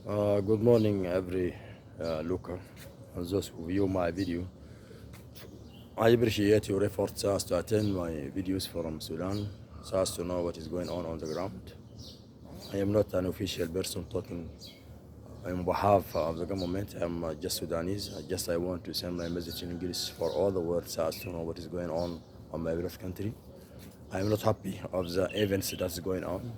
Good morning, every looker and those who view my video. I appreciate your efforts as to attend my videos from Sudan, so as to know what is going on the ground. I am not an official person talking on behalf of the government. I'm just Sudanese. I want to send my message in English for all the world so as to know what is going on my beloved country. I am not happy of the events that's going on,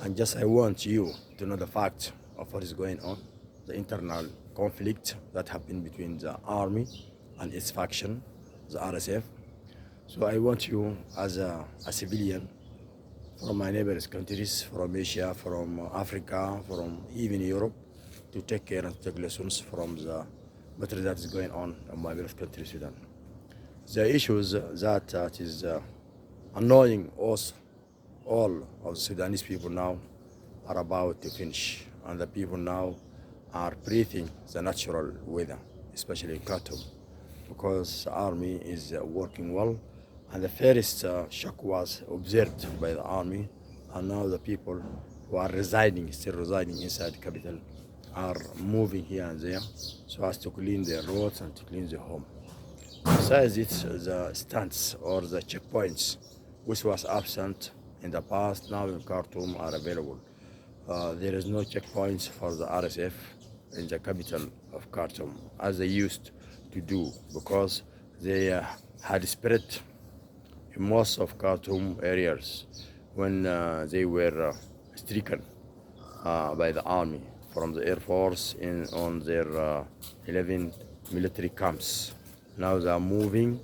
and just I want you to know the fact of what is going on, the internal conflict that happened between the army and its faction, the RSF. So I want you as a civilian from my neighbors countries, from Asia, from Africa, from even Europe, to take care and take lessons from the matter that is going on in my beloved country, Sudan. The issues that is annoying us, all of the Sudanese people now, are about to finish, and the people now are breathing the natural weather, especially in Khartoum, because the army is working well, and the first shock was observed by the army, and now the people who are still residing inside the capital, are moving here and there so as to clean their roads and to clean their home. Besides it, the stands or the checkpoints, which was absent in the past, now in Khartoum are available. There is no checkpoints for the RSF in the capital of Khartoum as they used to do, because they had spread in most of Khartoum areas when they were stricken by the army from the Air Force on their 11 military camps. Now they are moving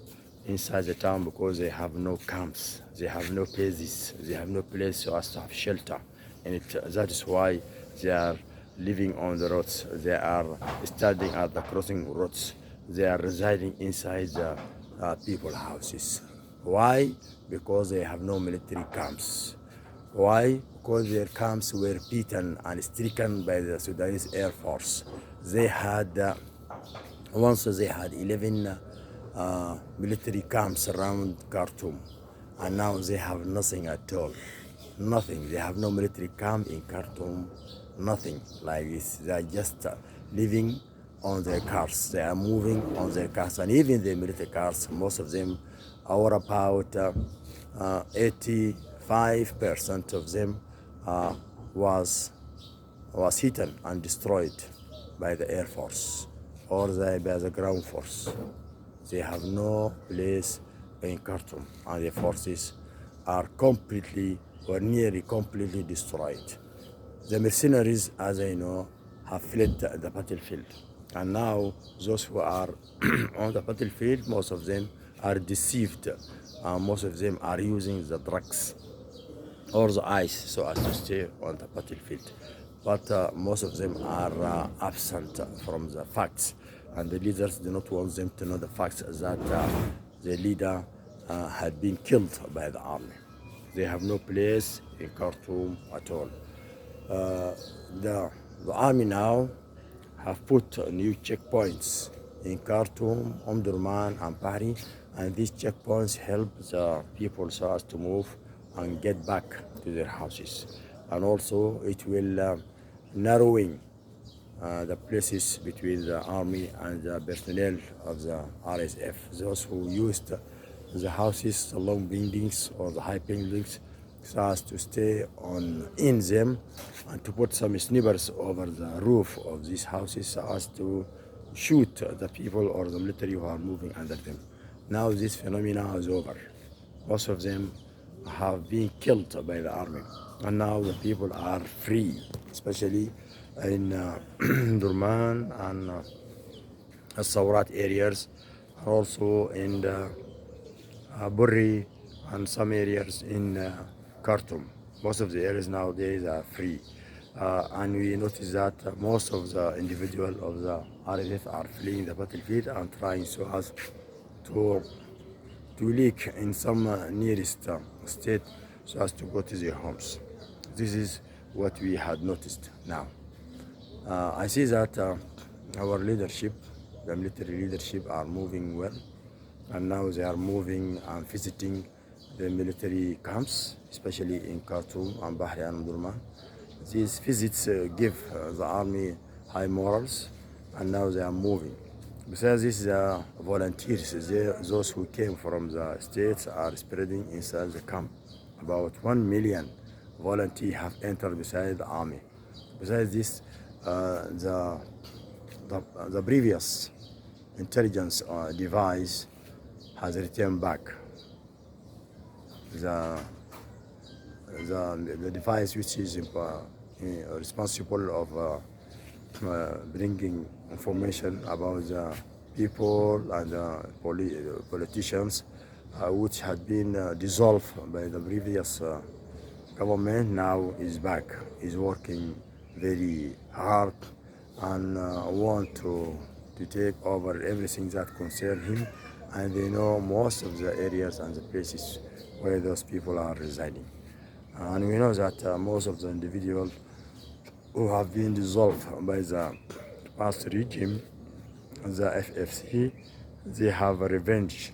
inside the town because they have no camps, they have no bases, they have no place for us to have shelter. And that is why they are living on the roads, they are standing at the crossing roads, they are residing inside the people's houses. Why? Because they have no military camps. Why? Because their camps were beaten and stricken by the Sudanese Air Force. They had once they had 11 military camps around Khartoum, and now they have nothing at all. Nothing. They have no military camp in Khartoum. Nothing like this. They are just living on their cars. They are moving on their cars, and even the military cars, most of them are about 85% of them was hidden and destroyed by the Air Force or by the ground force. They have no place in Khartoum, and the forces are completely or nearly completely destroyed. The mercenaries, as I know, have fled the battlefield, and now those who are on the battlefield, most of them are deceived. Most of them are using the drugs or the ice so as to stay on the battlefield. But most of them are absent from the facts, and the leaders do not want them to know the facts that the leader had been killed by the army. They have no place in Khartoum at all. The army now have put new checkpoints in Khartoum, Omdurman, and Bahri, and these checkpoints help the people so as to move and get back to their houses. And also it will narrowing the places between the army and the personnel of the RSF. Those who used the houses, the long buildings or the high buildings, so as to stay in them, and to put some snipers over the roof of these houses so as to shoot the people or the military who are moving under them. Now this phenomena is over. Most of them have been killed by the army, and now the people are free, especially in Durman and Sawrat areas, also in the Burri and some areas in Khartoum. Most of the areas nowadays are free, and we notice that most of the individuals of the RSF are fleeing the battlefield and trying so as to leak in some nearest state so as to go to their homes. This is what we had noticed now. I see that our leadership, the military leadership, are moving well, and now they are moving and visiting the military camps, especially in Khartoum and Bahri and Omdurman, these visits give the army high morals, and now they are moving. Besides this, the volunteers, those who came from the states, are spreading inside the camp. About 1 million volunteers have entered beside the army. Besides this, the previous intelligence device has returned back. The, the device which is responsible of bringing information about the people and politicians, which had been dissolved by the previous government, now is back, is working very hard, and want to take over everything that concerns him, and they know most of the areas and the places where those people are residing. And we know that most of the individuals who have been dissolved by the past regime, the FFC, they have a revenge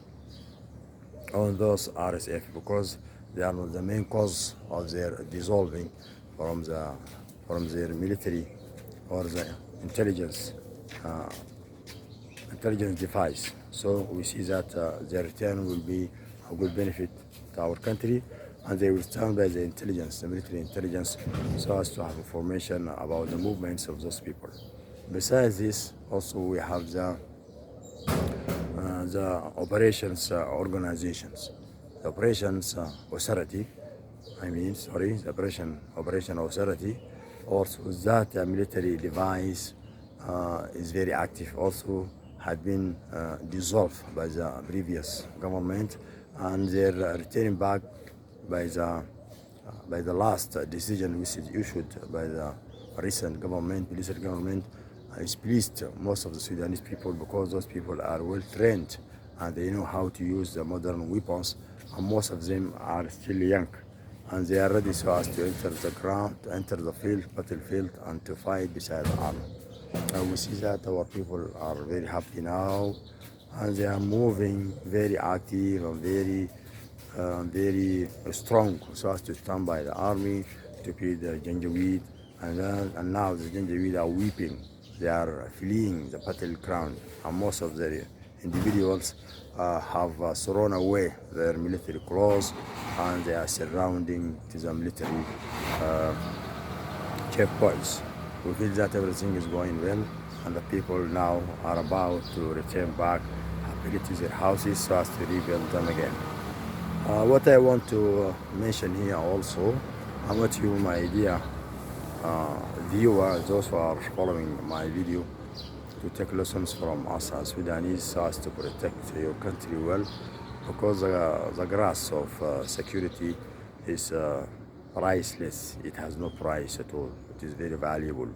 on those RSF because they are not the main cause of their dissolving from their military or the intelligence device. So we see that their return will be a good benefit to our country, and they will stand by the intelligence, the military intelligence, so as to have information about the movements of those people. Besides this, also we have the operations organizations, the operations authority. The operation authority. Also, that military device is very active. Also, had been dissolved by the previous government, and they're returning back by the last decision which is issued by the recent government, military government. Is pleased most of the Sudanese people because those people are well trained and they know how to use the modern weapons, and most of them are still young, and they are ready so as to enter the ground, to enter the battlefield, and to fight beside the army. And we see that our people are very happy now, and they are moving very active and very strong so as to stand by the army, to feed the Janjaweed, and now the Janjaweed are weeping. They are fleeing the battleground, and most of the individuals have thrown away their military clothes, and they are surrounding the military checkpoints. We feel that everything is going well, and the people now are about to return back happily to their houses so as to rebuild them again. What I want to mention here also, I want you, my dear viewers, those who are following my video, to take lessons from us as Sudanese so as to protect your country well, because the grass of security is priceless. It has no price at all. It is very valuable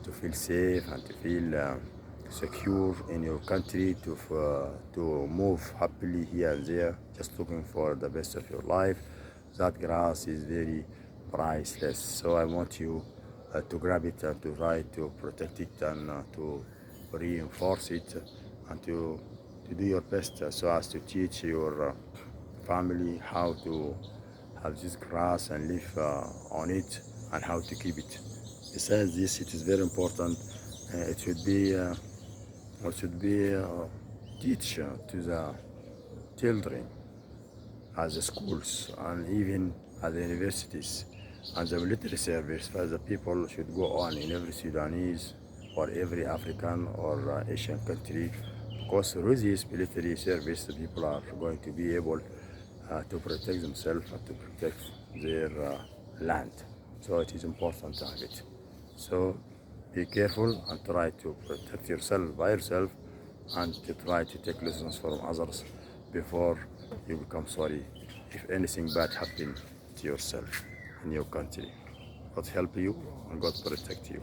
to feel safe and to feel secure in your country, to move happily here and there, just looking for the best of your life. That grass is very priceless. So I want you to grab it and to try to protect it, and to reinforce it, and to do your best so as to teach your family how to have this grass and live on it, and how to keep it. Besides this, it is very important. It should be teach to the children at the schools, and even at the universities and the military service, where the people should go on in every Sudanese or every African or Asian country, because through this military service the people are going to be able to protect themselves and to protect their land. So it is important to have it. So be careful and try to protect yourself by yourself, and to try to take lessons from others before you become sorry if anything bad happens to yourself in your country. God help you and God protect you.